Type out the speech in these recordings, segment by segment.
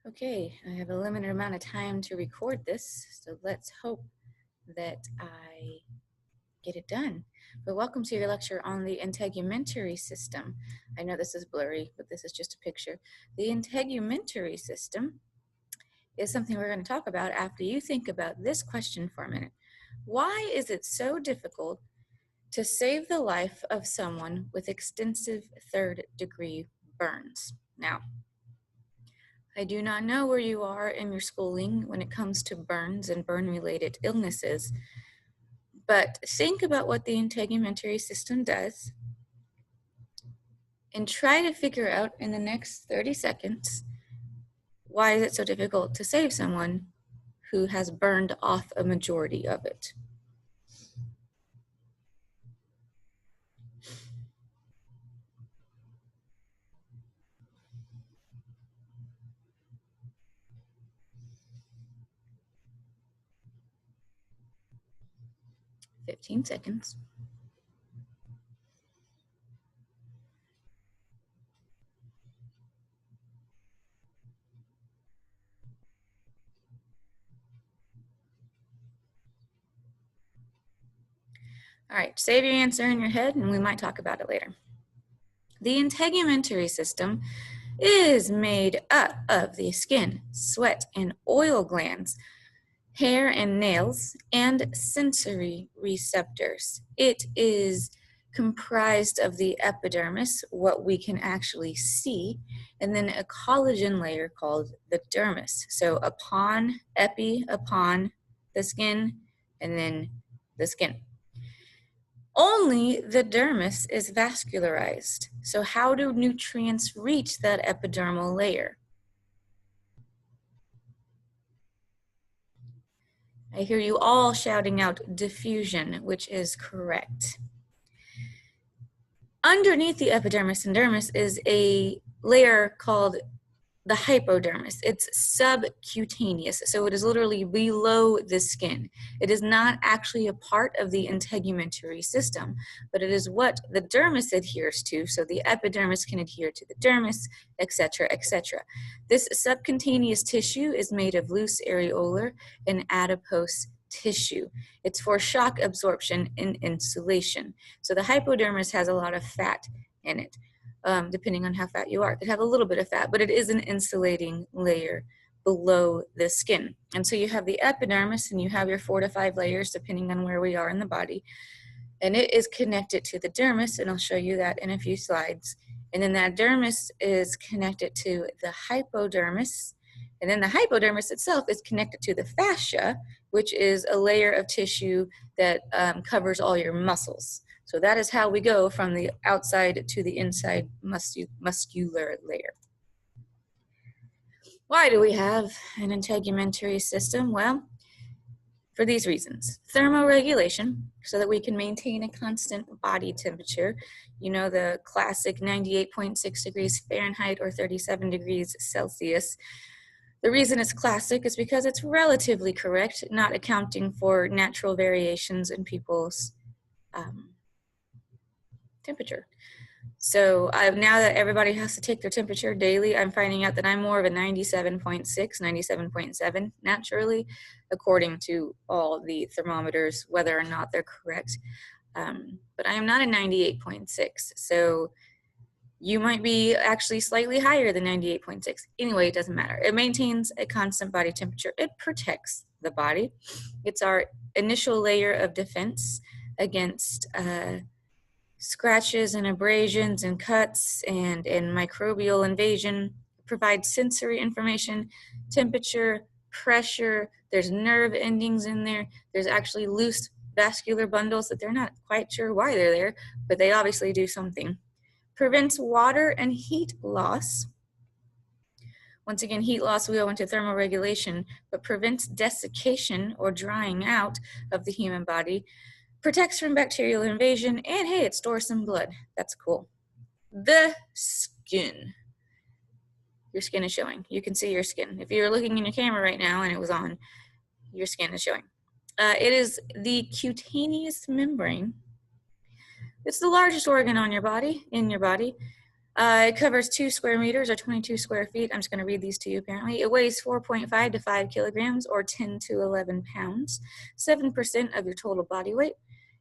Okay, I have a limited amount of time to record this, so let's hope that I get it done. But welcome to your lecture on the integumentary system. I know this is blurry, but this is just a picture. The integumentary system is something we're going to talk about after you think about this question for a minute. Why is it so difficult to save the life of someone with extensive third-degree burns? Now, I do not know where you are in your schooling when it comes to burns and burn-related illnesses, but think about what the integumentary system does and try to figure out in the next 30 seconds, why is it so difficult to save someone who has burned off a majority of it? "15 seconds. All right, save your answer in your head and we might talk about it later. The integumentary system is made up of the skin, sweat, and oil glands, hair and nails, and sensory receptors. It is comprised of the epidermis, what we can actually see, and then a collagen layer called the dermis. So upon the skin, and then the skin. Only the dermis is vascularized. So how do nutrients reach that epidermal layer? I hear you all shouting out diffusion, which is correct. Underneath the epidermis and dermis is a layer called the hypodermis. It's subcutaneous, so it is literally below the skin. It is not actually a part of the integumentary system, but it is what the dermis adheres to, so the epidermis can adhere to the dermis, etc., etc. This subcutaneous tissue is made of loose areolar and adipose tissue. It's for shock absorption and insulation. So the hypodermis has a lot of fat in it. Depending on how fat you are. It could have a little bit of fat, but it is an insulating layer below the skin. And so you have the epidermis and you have your 4 to 5 layers depending on where we are in the body. And it is connected to the dermis, and I'll show you that in a few slides. And then that dermis is connected to the hypodermis. And then the hypodermis itself is connected to the fascia, which is a layer of tissue that covers all your muscles. So that is how we go from the outside to the inside muscular layer. Why do we have an integumentary system? Well, for these reasons. Thermoregulation, so that we can maintain a constant body temperature. You know, the classic 98.6 degrees Fahrenheit or 37 degrees Celsius. The reason it's classic is because it's relatively correct, not accounting for natural variations in people's temperature. So now that everybody has to take their temperature daily, I'm finding out that I'm more of a 97.6, 97.7 naturally, according to all the thermometers, whether or not they're correct. But I am not a 98.6. So you might be actually slightly higher than 98.6. Anyway, it doesn't matter. It maintains a constant body temperature. It protects the body. It's our initial layer of defense against scratches and abrasions and cuts and microbial invasion. Provides sensory information, temperature, pressure. There's nerve endings in there. There's actually loose vascular bundles that they're not quite sure why they're there, but they obviously do something. Prevents water and heat loss. Once again, heat loss, we go into thermoregulation, but prevents desiccation or drying out of the human body. Protects from bacterial invasion, and hey, it stores some blood. That's cool. The skin. Your skin is showing. You can see your skin. If you're looking in your camera right now and it was on, your skin is showing. It is the cutaneous membrane. It's the largest organ on your body, in your body. It covers 2 square meters or 22 square feet. I'm just going to read these to you apparently. It weighs 4.5 to 5 kilograms or 10 to 11 pounds, 7% of your total body weight.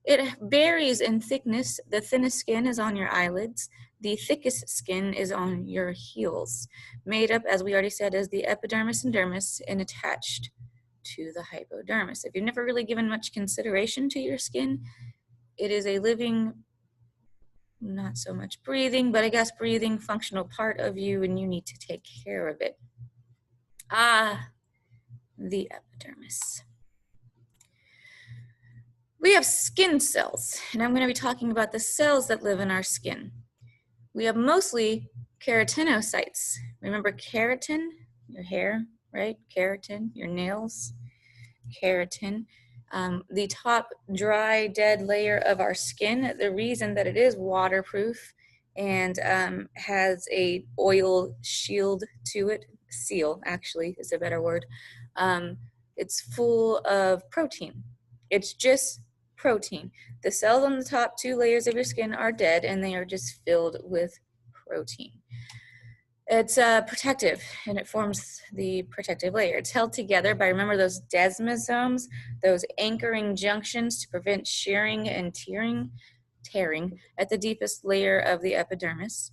It varies in thickness. The thinnest skin is on your eyelids. The thickest skin is on your heels. Made up, as we already said, is the epidermis and dermis and attached to the hypodermis. If you've never really given much consideration to your skin, it is a living, not so much breathing, but I guess breathing functional part of you, and you need to take care of it. The epidermis. We have skin cells, and I'm going to be talking about the cells that live in our skin. We have mostly keratinocytes. Remember keratin, your hair, right? Keratin, your nails, keratin. The top dry, dead layer of our skin, the reason that it is waterproof and has a oil shield to it, seal actually is a better word, it's full of protein. It's just protein. The cells on the top 2 layers of your skin are dead and they are just filled with protein. It's protective, and it forms the protective layer. It's held together by, remember those desmosomes, those anchoring junctions to prevent shearing and tearing at the deepest layer of the epidermis.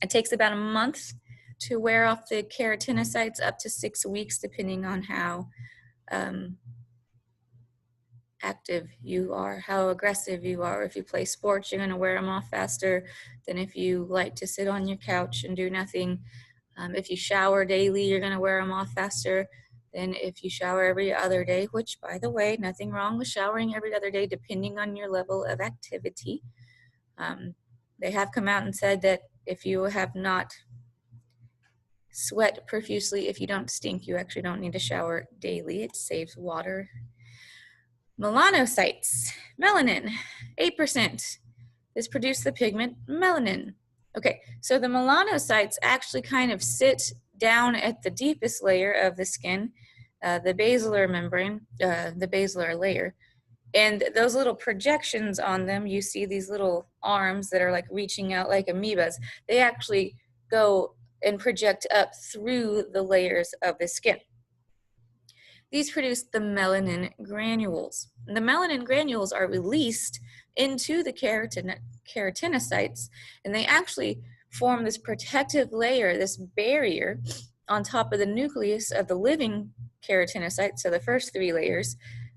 It takes about a month to wear off the keratinocytes, up to 6 weeks, depending on how active you are, how aggressive you are. If you play sports, you're going to wear them off faster than if you like to sit on your couch and do nothing. If you shower daily, you're going to wear them off faster than if you shower every other day, which, by the way, nothing wrong with showering every other day, depending on your level of activity. They have come out and said that if you have not sweat profusely, if you don't stink, you actually don't need to shower daily. It saves water. Melanocytes, melanin, 8%. This produce the pigment melanin. Okay, so the melanocytes actually kind of sit down at the deepest layer of the skin, the basilar membrane, the basilar layer. And those little projections on them, you see these little arms that are like reaching out like amoebas. They actually go and project up through the layers of the skin. These produce the melanin granules. The melanin granules are released into the keratinocytes, and they actually form this protective layer, this barrier on top of the nucleus of the living keratinocytes, so the first 3 layers,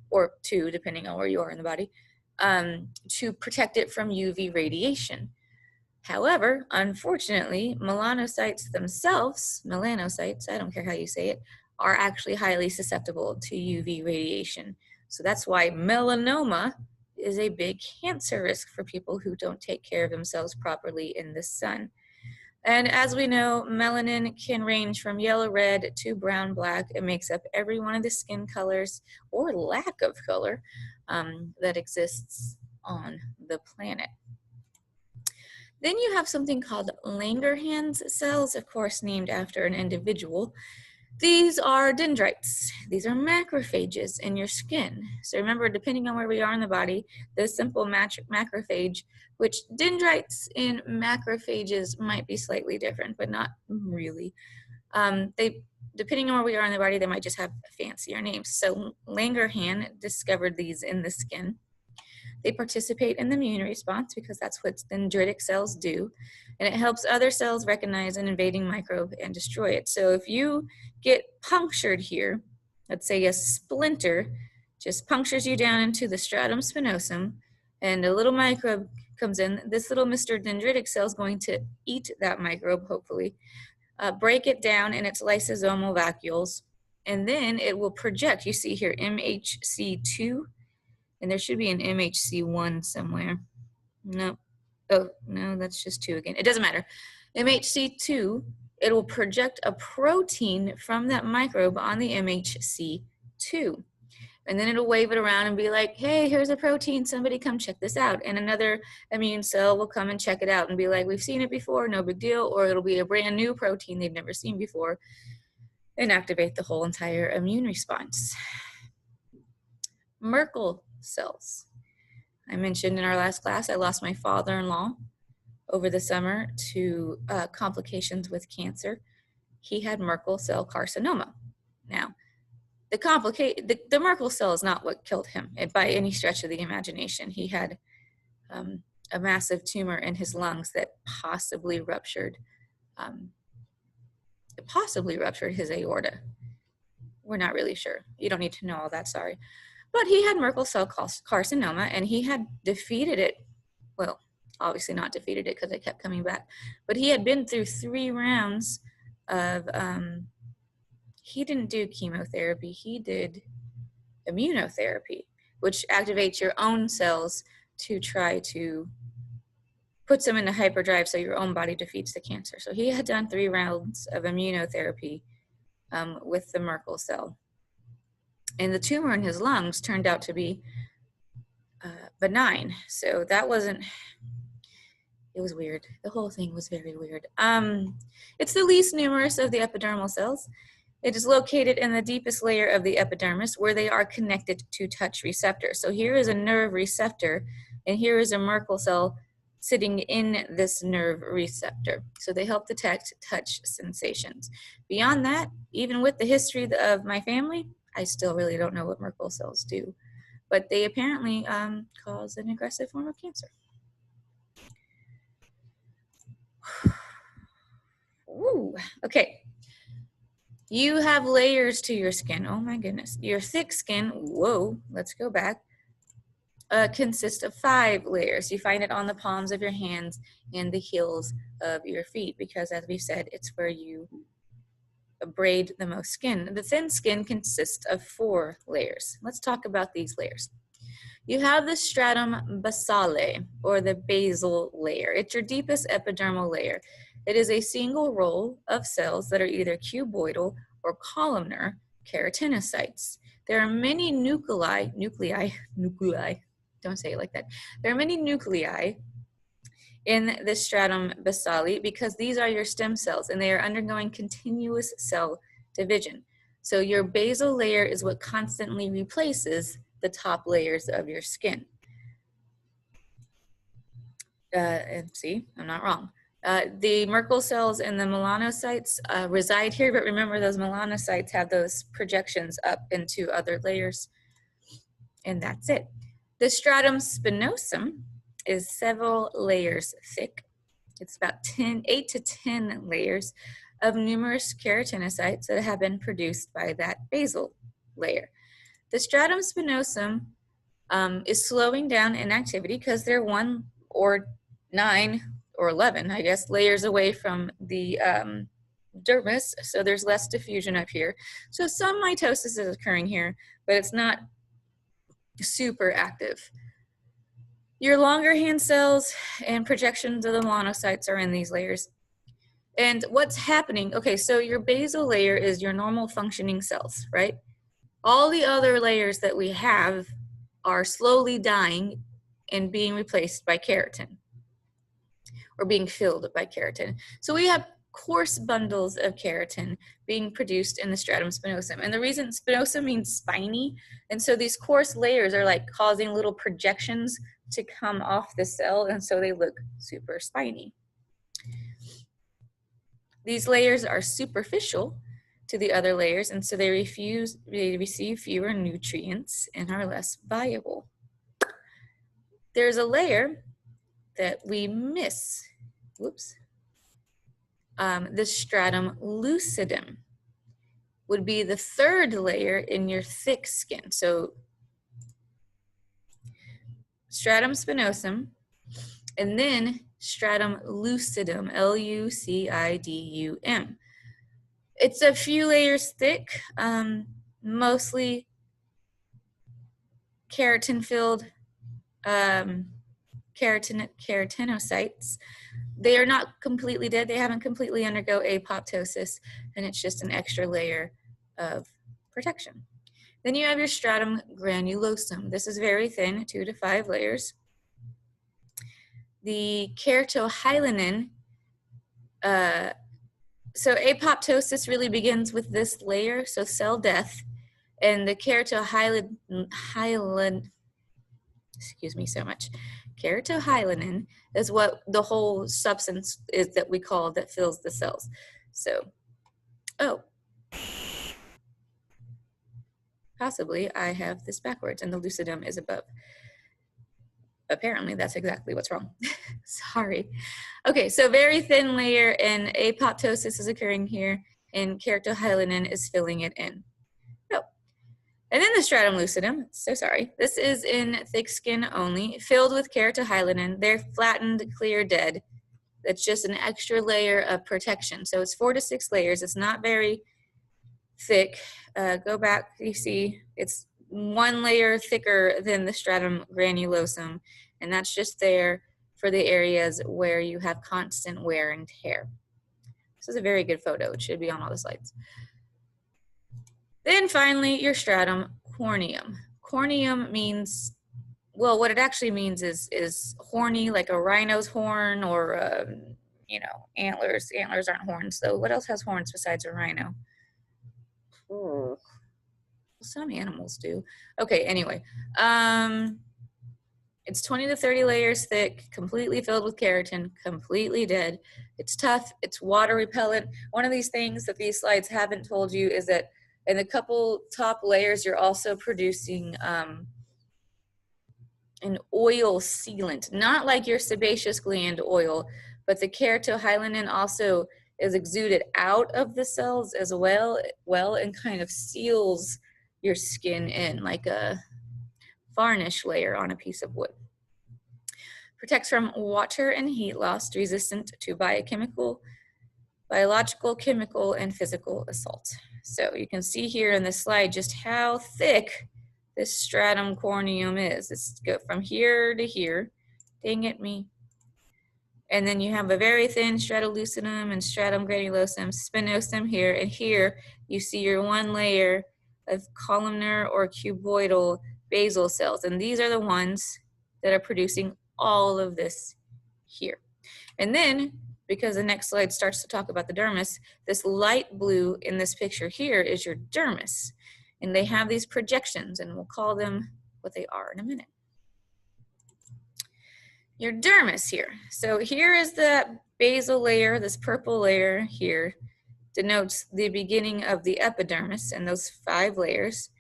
or 2, depending on where you are in the body, to protect it from UV radiation. However, unfortunately, melanocytes themselves, melanocytes, I don't care how you say it, are actually highly susceptible to UV radiation. So that's why melanoma is a big cancer risk for people who don't take care of themselves properly in the sun. And as we know, melanin can range from yellow red to brown black. It makes up every one of the skin colors or lack of color that exists on the planet. Then you have something called Langerhans cells, of course named after an individual. These are dendrites. These are macrophages in your skin. So remember, depending on where we are in the body, the simple macrophage, which dendrites and macrophages might be slightly different, but not really. Depending on where we are in the body, they might just have fancier names. So Langerhans discovered these in the skin. They participate in the immune response because that's what dendritic cells do, and it helps other cells recognize an invading microbe and destroy it. So if you get punctured here, let's say a splinter just punctures you down into the stratum spinosum, and a little microbe comes in, this little Mr. Dendritic cell is going to eat that microbe, hopefully, break it down in its lysosomal vacuoles, and then it will project, you see here, MHC2, and there should be an MHC1 somewhere. No. Oh, no, that's just 2 again. It doesn't matter. MHC2, it will project a protein from that microbe on the MHC2. And then it'll wave it around and be like, hey, here's a protein. Somebody come check this out. And another immune cell will come and check it out and be like, we've seen it before, no big deal. Or it'll be a brand new protein they've never seen before and activate the whole entire immune response. Merkel cells. I mentioned in our last class, I lost my father-in-law over the summer to complications with cancer. He had Merkel cell carcinoma. Now, the Merkel cell is not what killed him by any stretch of the imagination. He had a massive tumor in his lungs that possibly ruptured his aorta. We're not really sure. You don't need to know all that, sorry. But he had Merkel cell carcinoma, and he had defeated it. Well, obviously not defeated it because it kept coming back. But he had been through 3 rounds of, he didn't do chemotherapy, he did immunotherapy, which activates your own cells to try to put them into hyperdrive so your own body defeats the cancer. So he had done 3 rounds of immunotherapy with the Merkel cell. And the tumor in his lungs turned out to be benign. So that wasn't, it was weird. The whole thing was very weird. It's the least numerous of the epidermal cells. It is located in the deepest layer of the epidermis where they are connected to touch receptors. So here is a nerve receptor, and here is a Merkel cell sitting in this nerve receptor. So they help detect touch sensations. Beyond that, even with the history of my family, I still really don't know what Merkel cells do, but they apparently cause an aggressive form of cancer. Ooh, okay. You have layers to your skin. Oh my goodness. Your thick skin, whoa, let's go back, consists of 5 layers. You find it on the palms of your hands and the heels of your feet because, as we said, it's where you braid the most skin. The thin skin consists of 4 layers. Let's talk about these layers. You have the stratum basale, or the basal layer. It's your deepest epidermal layer. It is a single row of cells that are either cuboidal or columnar keratinocytes. There are many nuclei, don't say it like that. There are many nuclei in the stratum basale because these are your stem cells and they are undergoing continuous cell division. So your basal layer is what constantly replaces the top layers of your skin. And see, I'm not wrong. The Merkel cells and the melanocytes reside here, but remember those melanocytes have those projections up into other layers, and that's it. The stratum spinosum is several layers thick. It's about 8 to 10 layers of numerous keratinocytes that have been produced by that basal layer. The stratum spinosum is slowing down in activity because they're 1 or 9 or 11, I guess, layers away from the dermis, so there's less diffusion up here. So some mitosis is occurring here, but it's not super active. Your Langerhans cells and projections of the melanocytes are in these layers. And what's happening, okay, so your basal layer is your normal functioning cells, right? All the other layers that we have are slowly dying and being replaced by keratin, or being filled by keratin. So we have coarse bundles of keratin being produced in the stratum spinosum. And the reason spinosum means spiny, and so these coarse layers are like causing little projections to come off the cell, and so they look super spiny. These layers are superficial to the other layers, and so they receive fewer nutrients and are less viable. There's a layer that we miss. Whoops. The stratum lucidum would be the 3rd layer in your thick skin. So stratum spinosum, and then stratum lucidum, L-U-C-I-D-U-M. It's a few layers thick, mostly keratin-filled keratinocytes. They are not completely dead. They haven't completely undergo apoptosis, and it's just an extra layer of protection. Then you have your stratum granulosum. This is very thin, 2 to 5 layers. The keratohyalin, so apoptosis really begins with this layer, so cell death, and the keratohyalin, excuse me so much, Keratohyaline is what the whole substance is that we call that fills the cells. So, oh, possibly I have this backwards and the lucidum is above. Apparently that's exactly what's wrong. Sorry. Okay, so very thin layer and apoptosis is occurring here and keratohyaline is filling it in. Oh. And then the stratum lucidum, so sorry. This is in thick skin only, filled with keratohyaline. They're flattened, clear, dead. It's just an extra layer of protection. So it's 4 to 6 layers. It's not very thick. Go back, you see it's 1 layer thicker than the stratum granulosum, and that's just there for the areas where you have constant wear and tear. This is a very good photo. It should be on all the slides. Then finally, your stratum corneum. Corneum means, well, what it actually means is horny, like a rhino's horn, or you know, antlers. Antlers aren't horns. So what else has horns besides a rhino? Some animals do. Okay, anyway. It's 20 to 30 layers thick, completely filled with keratin, completely dead. It's tough, it's water repellent. One of these things that these slides haven't told you is that in the couple top layers, you're also producing an oil sealant, not like your sebaceous gland oil, but the keratohyaline also is exuded out of the cells as well, and kind of seals your skin in like a varnish layer on a piece of wood. Protects from water and heat loss, resistant to biological, chemical, and physical assault. So you can see here in this slide just how thick this stratum corneum is. It's go from here to here. Dang it, me. And then you have a very thin stratolucidum and stratum granulosum, spinosum here, and here you see your 1 layer of columnar or cuboidal basal cells, and these are the ones that are producing all of this here. And then, because the next slide starts to talk about the dermis, this light blue in this picture here is your dermis, and they have these projections, and we'll call them what they are in a minute. Your dermis here. So here is the basal layer, this purple layer here denotes the beginning of the epidermis and those 5 layers.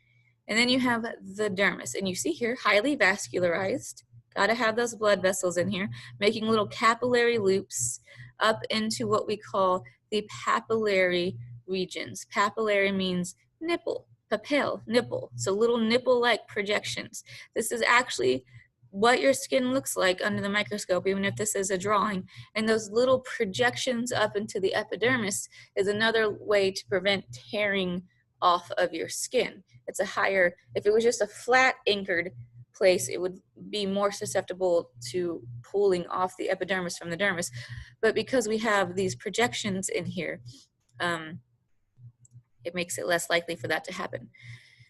And then you have the dermis, and you see here, highly vascularized. Gotta have those blood vessels in here, making little capillary loops up into what we call the papillary regions. Papillary means nipple, papille, nipple. So little nipple-like projections. This is actually what your skin looks like under the microscope, even if this is a drawing. And those little projections up into the epidermis is another way to prevent tearing off of your skin. It's a higher, if it was just a flat anchored place, it would be more susceptible to pulling off the epidermis from the dermis. But because we have these projections in here, it makes it less likely for that to happen.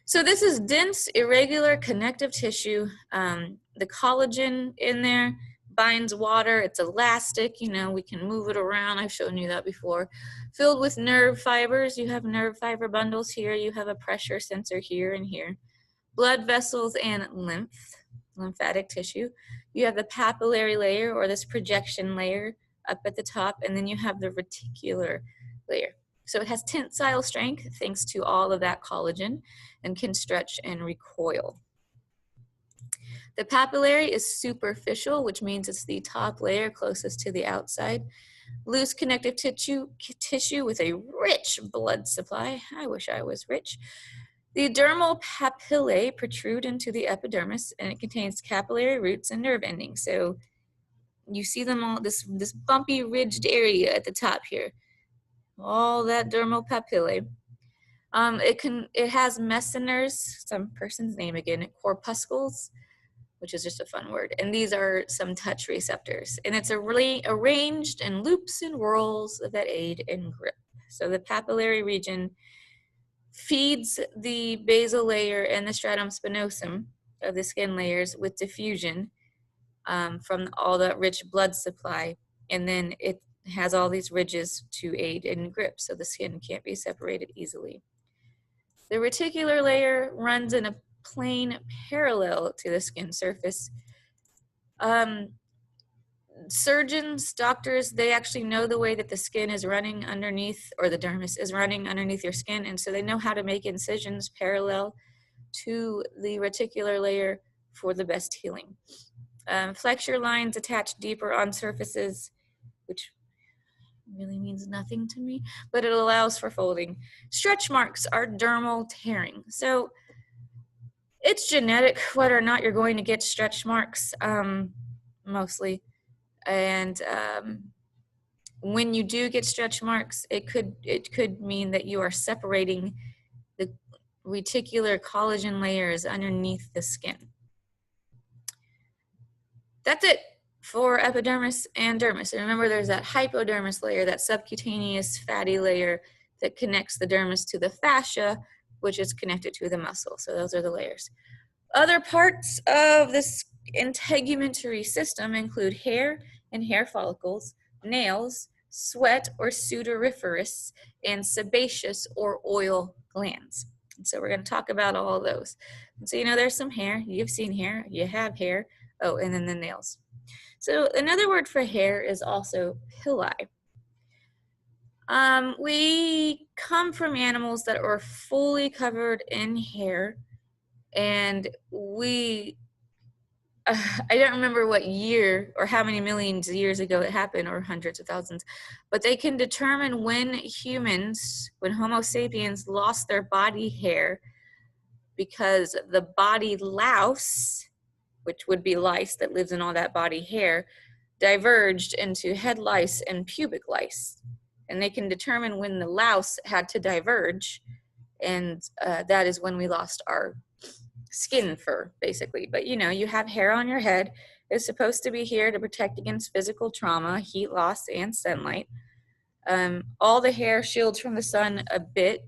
So this is dense, irregular connective tissue. The collagen in there binds water. It's elastic, you know, we can move it around. I've shown you that before. Filled with nerve fibers. You have nerve fiber bundles here. You have a pressure sensor here and here. Blood vessels and lymphatic tissue. You have the papillary layer, or this projection layer up at the top, and then you have the reticular layer. So it has tensile strength thanks to all of that collagen and can stretch and recoil. The papillary is superficial, which means it's the top layer closest to the outside. Loose connective tissue with a rich blood supply. I wish I was rich. The dermal papillae protrude into the epidermis, and it contains capillary roots and nerve endings. So you see them all, this bumpy ridged area at the top here. All that dermal papillae. It has messeners, some person's name again, corpuscles, which is just a fun word. And these are some touch receptors. And it's really arranged in loops and whorls that aid in grip. So the papillary region feeds the basal layer and the stratum spinosum of the skin layers with diffusion from all that rich blood supply. And then it has all these ridges to aid in grip, so the skin can't be separated easily. The reticular layer runs in a plane parallel to the skin surface, Surgeons, doctors, they actually know the way that the skin is running underneath, or the dermis is running underneath your skin, and so they know how to make incisions parallel to the reticular layer for the best healing. Flexure lines attach deeper on surfaces, which really means nothing to me, but it allows for folding. Stretch marks are dermal tearing. So it's genetic whether or not you're going to get stretch marks, mostly. And when you do get stretch marks, it could mean that you are separating the reticular collagen layers underneath the skin. That's it for epidermis and dermis. And remember, there's that hypodermis layer, that subcutaneous fatty layer that connects the dermis to the fascia, which is connected to the muscle. So those are the layers. Other parts of this integumentary system include hair and hair follicles, nails, sweat or sudoriferous, and sebaceous or oil glands. And so we're going to talk about all of those. And so, you know, there's some hair. You've seen hair. You have hair. Oh, and then the nails. So another word for hair is also pili. We come from animals that are fully covered in hair, and I don't remember what year or how many millions of years ago it happened, or hundreds of thousands, but they can determine when humans, when Homo sapiens lost their body hair, because the body louse, which would be lice that lives in all that body hair, diverged into head lice and pubic lice. And they can determine when the louse had to diverge, and that is when we lost our skin fur, basically. But you know, you have hair on your head. It's supposed to be here to protect against physical trauma, heat loss, and sunlight. All the hair shields from the sun a bit.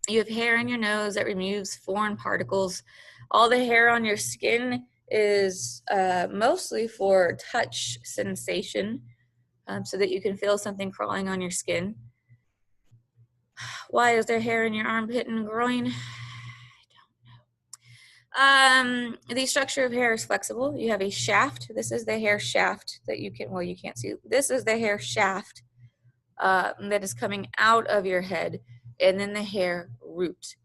You have hair in your nose that removes foreign particles. All the hair on your skin is mostly for touch sensation, so that you can feel something crawling on your skin. Why is there hair in your armpit and groin? The structure of hair is flexible. You have a shaft. This is the hair shaft that you can, well, you can't see. This is the hair shaft that is coming out of your head, and then the hair root.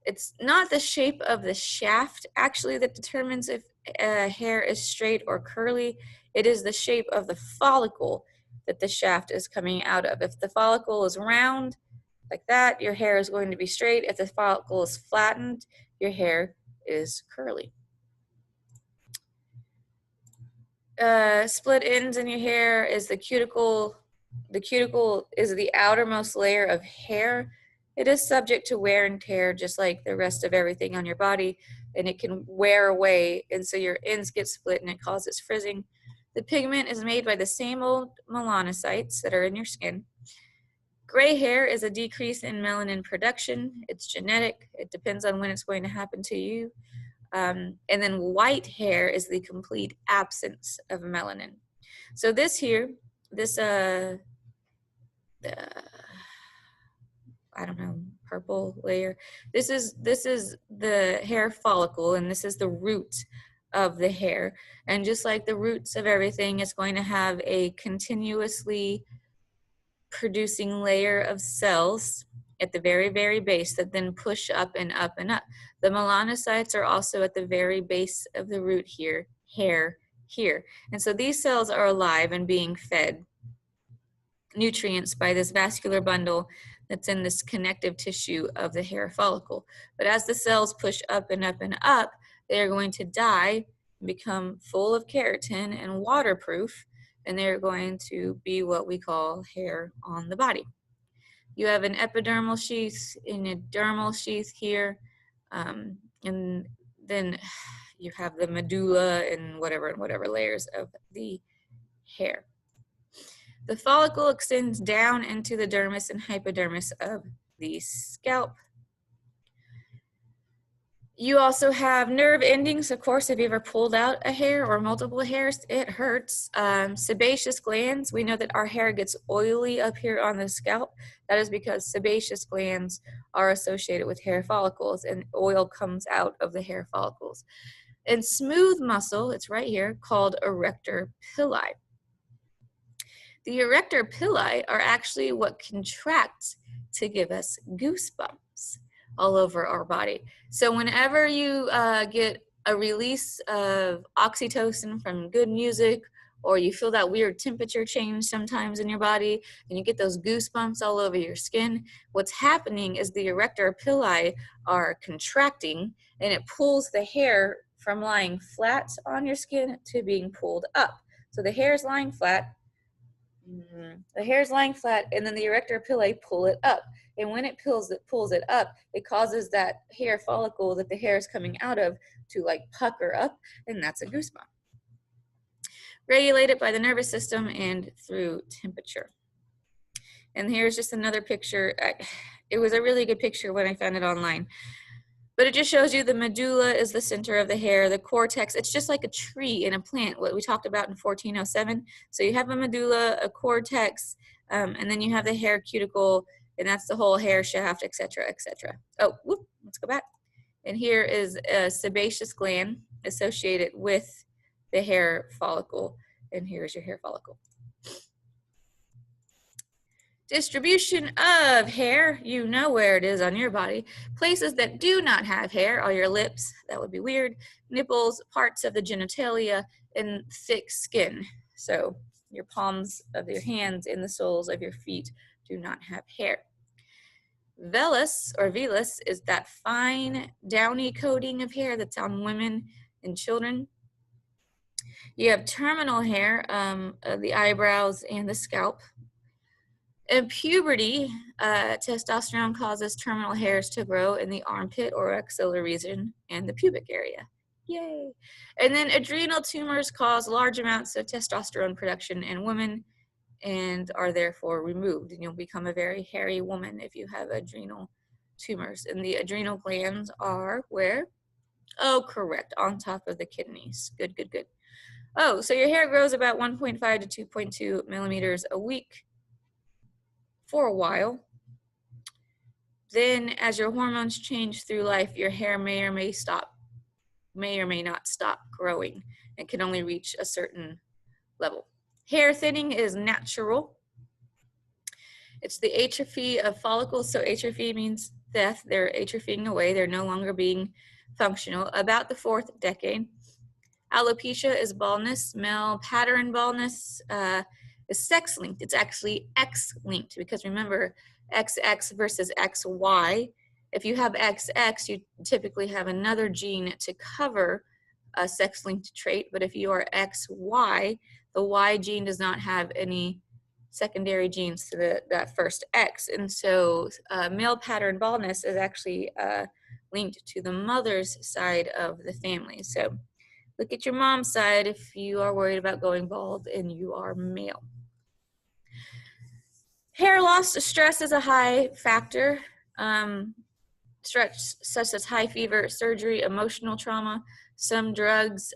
It's not the shape of the shaft actually that determines if hair is straight or curly. It is the shape of the follicle that the shaft is coming out of. If the follicle is round like that, your hair is going to be straight. If the follicle is flattened, your hair is curly. Split ends in your hair is the cuticle. The cuticle is the outermost layer of hair. It is subject to wear and tear, just like the rest of everything on your body, and it can wear away, and so your ends get split and it causes frizzing. The pigment is made by the same old melanocytes that are in your skin. Gray hair is a decrease in melanin production. It's genetic. It depends on when it's going to happen to you. And then white hair is the complete absence of melanin. So this here, this I don't know, purple layer. This is the hair follicle, and this is the root of the hair. And just like the roots of everything, it's going to have a continuously producing layer of cells at the very, very base that then push up and up and up. The melanocytes are also at the very base of the root here, hair here. And so these cells are alive and being fed nutrients by this vascular bundle that's in this connective tissue of the hair follicle. But as the cells push up and up and up, they are going to die and become full of keratin and waterproof, and they're going to be what we call hair on the body. You have an epidermal sheath and a dermal sheath here, and then you have the medulla and whatever layers of the hair. The follicle extends down into the dermis and hypodermis of the scalp. You also have nerve endings. Of course, if you ever pulled out a hair or multiple hairs, it hurts. Sebaceous glands. We know that our hair gets oily up here on the scalp. That is because sebaceous glands are associated with hair follicles, and oil comes out of the hair follicles. And smooth muscle, it's right here, called erector pili. The erector pili are actually what contracts to give us goosebumps all over our body. So whenever you get a release of oxytocin from good music, or you feel that weird temperature change sometimes in your body, and you get those goosebumps all over your skin, what's happening is the erector pili are contracting, and it pulls the hair from lying flat on your skin to being pulled up. So the hair is lying flat, the hair is lying flat, and then the erector pili pull it up. And when it pulls it up, it causes that hair follicle that the hair is coming out of to like pucker up, and that's a goosebump. Regulated by the nervous system and through temperature. And here's just another picture. It was a really good picture when I found it online. But it just shows you the medulla is the center of the hair, the cortex. It's just like a tree in a plant, what we talked about in 1407. So you have a medulla, a cortex, and then you have the hair cuticle, and that's the whole hair shaft, etc., etc. Oh, whoop, let's go back. And here is a sebaceous gland associated with the hair follicle, and here's your hair follicle. Distribution of hair, you know where it is on your body. Places that do not have hair are your lips, that would be weird, nipples, parts of the genitalia, and thick skin. So your palms of your hands and the soles of your feet do not have hair. Vellus or velus is that fine downy coating of hair that's on women and children. You have terminal hair of the eyebrows and the scalp. In puberty, testosterone causes terminal hairs to grow in the armpit or axillary region and the pubic area. Yay! And then adrenal tumors cause large amounts of testosterone production in women and are therefore removed. And you'll become a very hairy woman if you have adrenal tumors. And the adrenal glands are where? Oh, correct, on top of the kidneys. Good, good, good. Oh, so your hair grows about 1.5 to 2.2 millimeters a week for a while. Then as your hormones change through life, your hair may or may not stop growing and can only reach a certain level. Hair thinning is natural. It's the atrophy of follicles. So atrophy means death. They're atrophying away. They're no longer being functional. About the 4th decade. Alopecia is baldness. Male pattern baldness is sex-linked. It's actually X-linked because remember, XX versus XY. If you have XX, you typically have another gene to cover a sex-linked trait, but if you are XY, the Y gene does not have any secondary genes to that first X. And so male pattern baldness is actually linked to the mother's side of the family. So look at your mom's side if you are worried about going bald and you are male. Hair loss, stress is a high factor. Stress such as high fever, surgery, emotional trauma, some drugs.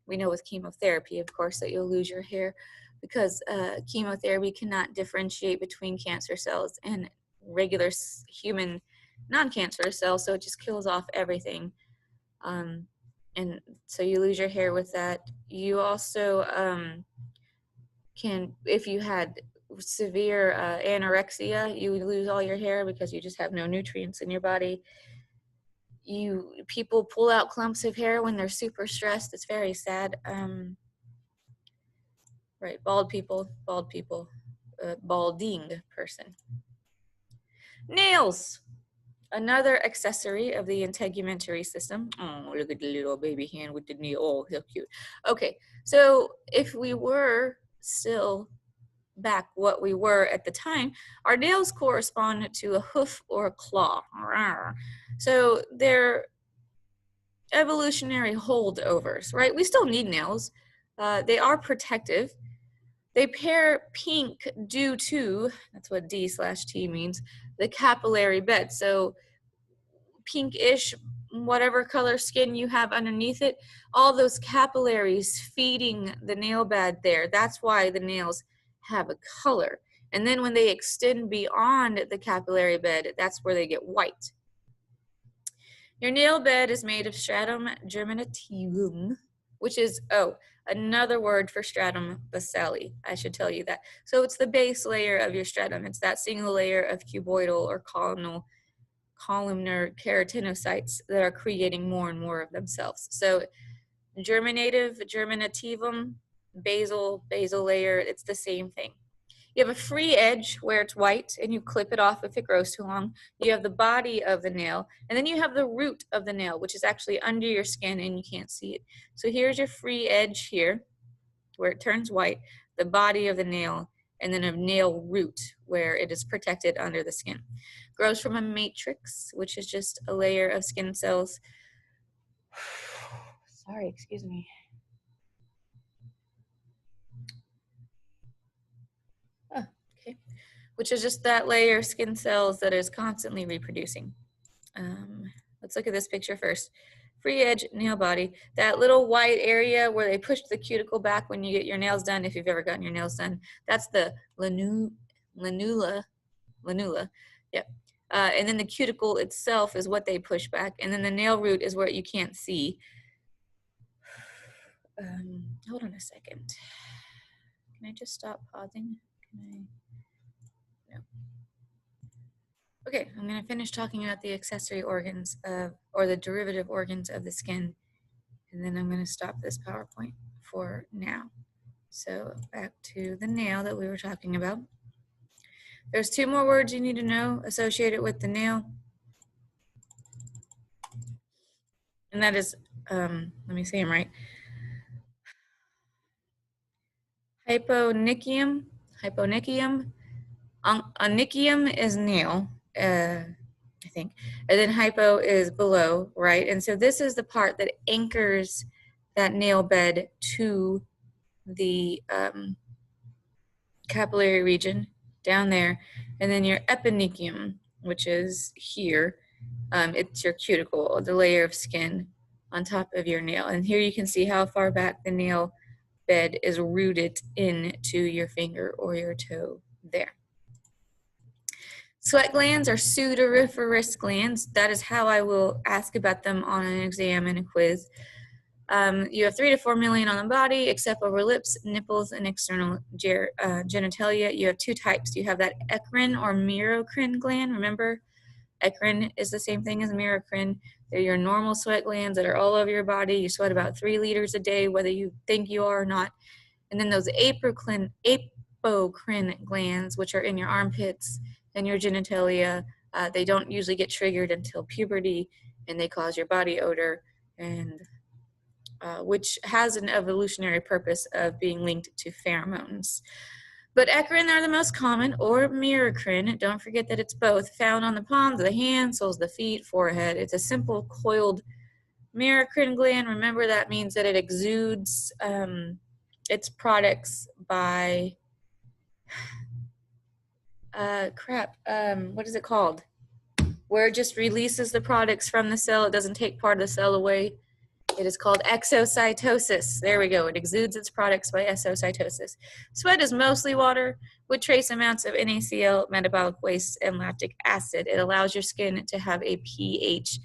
We know with chemotherapy, of course, that you'll lose your hair because chemotherapy cannot differentiate between cancer cells and regular human non-cancerous cells, so it just kills off everything. And so you lose your hair with that. You also can, if you had severe anorexia, you would lose all your hair because you just have no nutrients in your body. People pull out clumps of hair when they're super stressed. It's very sad. Right, balding person. Nails. Another accessory of the integumentary system. Oh, look at the little baby hand with the nail. Oh, so cute. Okay, so if we were still back what we were at the time, our nails correspond to a hoof or a claw. So they're evolutionary holdovers, right? We still need nails. They are protective. They pair pink due to, that's what D/T means, the capillary bed. So pinkish, whatever color skin you have underneath it, all those capillaries feeding the nail bed there. That's why the nails have a color. And then when they extend beyond the capillary bed, that's where they get white. Your nail bed is made of stratum germinativum, which is, oh, another word for stratum basale. I should tell you that. So it's the base layer of your stratum. It's that single layer of cuboidal or columnar keratinocytes that are creating more and more of themselves. So germinativum, basal layer, it's the same thing. You have a free edge where it's white and you clip it off if it grows too long. You have the body of the nail, and then you have the root of the nail, which is actually under your skin and you can't see it. So here's your free edge here where it turns white, the body of the nail, and then a nail root where it is protected under the skin. Grows from a matrix, which is just a layer of skin cells. Sorry, excuse me. Oh, okay. Which is just that layer of skin cells that is constantly reproducing. Let's look at this picture first. Free edge nail body, that little white area where they push the cuticle back when you get your nails done, if you've ever gotten your nails done, that's the lanula, yep. And then the cuticle itself is what they push back, and then the nail root is where you can't see. Hold on a second. Can I just stop pausing? No. Okay, I'm going to finish talking about the accessory organs or the derivative organs of the skin, and then I'm going to stop this PowerPoint for now. So back to the nail that we were talking about. There's two more words you need to know associated with the nail, and that is, let me say them right, hyponychium. Onychium is nail, I think, and then hypo is below, right? And so this is the part that anchors that nail bed to the capillary region down there, and then your eponychium, which is here. It's your cuticle, the layer of skin on top of your nail. And here you can see how far back the nail bed is rooted into your finger or your toe there. Sweat glands are sudoriferous glands. That is how I will ask about them on an exam and a quiz. You have 3 to 4 million on the body, except over lips, nipples, and external genitalia. You have two types. You have that eccrine or merocrine gland. Remember, eccrine is the same thing as merocrine. They're your normal sweat glands that are all over your body. You sweat about 3 liters a day, whether you think you are or not. And then those apocrine glands, which are in your armpits and your genitalia, they don't usually get triggered until puberty, and they cause your body odor, and which has an evolutionary purpose of being linked to pheromones. But eccrine are the most common, or merocrine. Don't forget that it's both, found on the palms of the hands, soles of the feet, forehead. It's a simple coiled merocrine gland. Remember, that means that it exudes its products by what is it called? Where it just releases the products from the cell. It doesn't take part of the cell away. It is called exocytosis. There we go. It exudes its products by exocytosis. Sweat is mostly water with trace amounts of NaCl, metabolic waste, and lactic acid. It allows your skin to have a pH,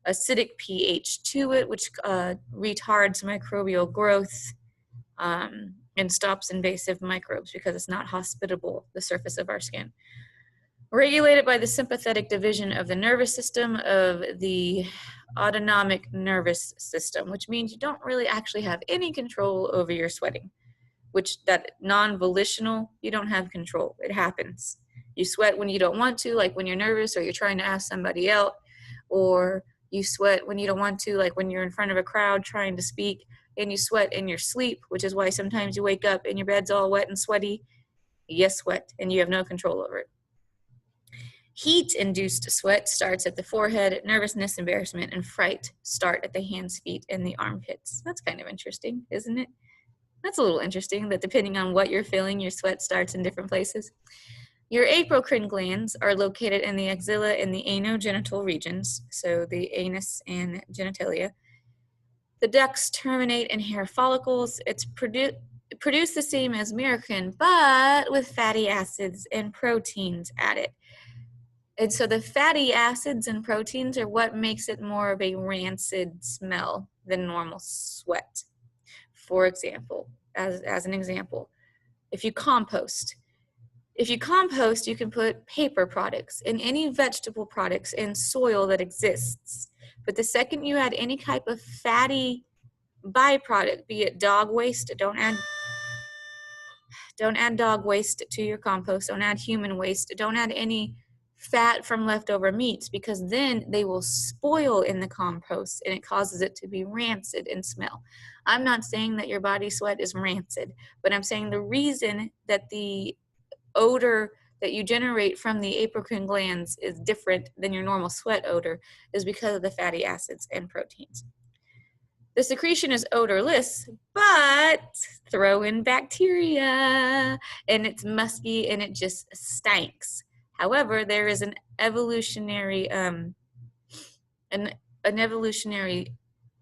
acidic pH to it, which retards microbial growth and stops invasive microbes because it's not hospitable, the surface of our skin. Regulated by the sympathetic division of the nervous system of the autonomic nervous system, which means you don't really actually have any control over your sweating, which that non-volitional, you don't have control. It happens. You sweat when you don't want to, like when you're nervous or you're trying to ask somebody out, or you sweat when you don't want to, like when you're in front of a crowd trying to speak, and you sweat in your sleep, which is why sometimes you wake up and your bed's all wet and sweaty. You sweat and you have no control over it. Heat-induced sweat starts at the forehead. Nervousness, embarrassment, and fright start at the hands, feet, and the armpits. That's kind of interesting, isn't it? That's a little interesting that depending on what you're feeling, your sweat starts in different places. Your apocrine glands are located in the axilla and the anogenital regions, so the anus and genitalia. The ducts terminate in hair follicles. It's produced the same as merocrine, but with fatty acids and proteins added. And so the fatty acids and proteins are what makes it more of a rancid smell than normal sweat. For example, as an example, if you compost, you can put paper products and any vegetable products in soil that exists. But the second you add any type of fatty byproduct, be it dog waste, don't add dog waste to your compost, don't add human waste, don't add any fat from leftover meats, because then they will spoil in the compost and it causes it to be rancid and smell. I'm not saying that your body sweat is rancid, but I'm saying the reason that the odor that you generate from the apocrine glands is different than your normal sweat odor is because of the fatty acids and proteins. The secretion is odorless, but throw in bacteria and it's musky and it just stinks. However, there is an evolutionary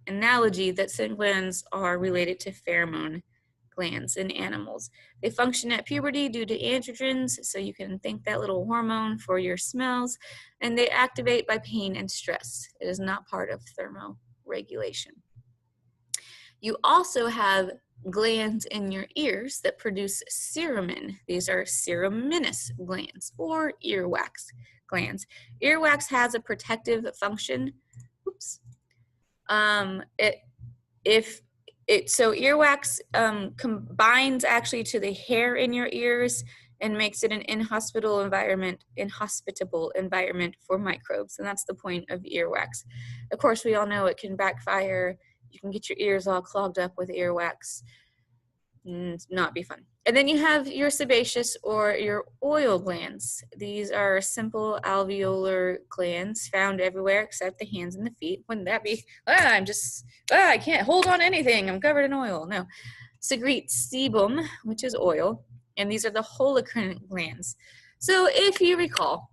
analogy that scent glands are related to pheromone glands in animals. They function at puberty due to androgens, so you can thank that little hormone for your smells, and they activate by pain and stress. It is not part of thermoregulation. You also have glands in your ears that produce cerumen. These are ceruminous glands or earwax glands. Earwax has a protective function. Oops. So earwax combines actually to the hair in your ears and makes it an inhospitable environment for microbes, and that's the point of earwax. Of course, we all know it can backfire. You can get your ears all clogged up with earwax and not be fun. And then you have your sebaceous or your oil glands. These are simple alveolar glands found everywhere except the hands and the feet. Wouldn't that be, I can't hold on to anything, I'm covered in oil. No. Secrete sebum, which is oil, and these are the holocrine glands. So if you recall,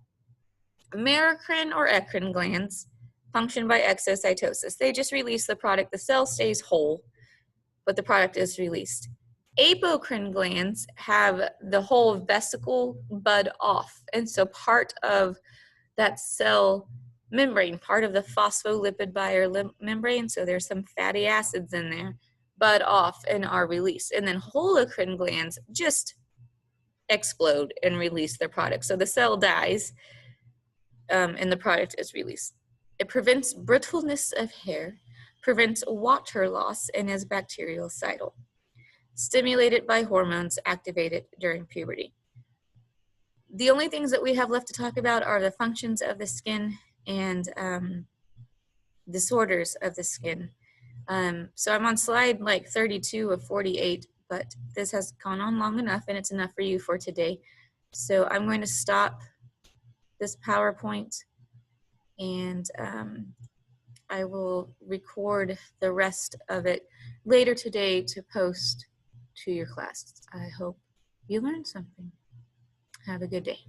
merocrine or eccrine glands function by exocytosis. They just release the product. The cell stays whole, but the product is released. Apocrine glands have the whole vesicle bud off, and so part of that cell membrane, part of the phospholipid bilayer membrane, so there's some fatty acids in there, bud off and are released. And then holocrine glands just explode and release their product. So the cell dies and the product is released. It prevents brittleness of hair, prevents water loss, and is bactericidal. Stimulated by hormones activated during puberty. The only things that we have left to talk about are the functions of the skin and disorders of the skin. So I'm on slide like 32 of 48, but this has gone on long enough and it's enough for you for today. So I'm going to stop this PowerPoint and I will record the rest of it later today to post to your class. I hope you learned something. Have a good day.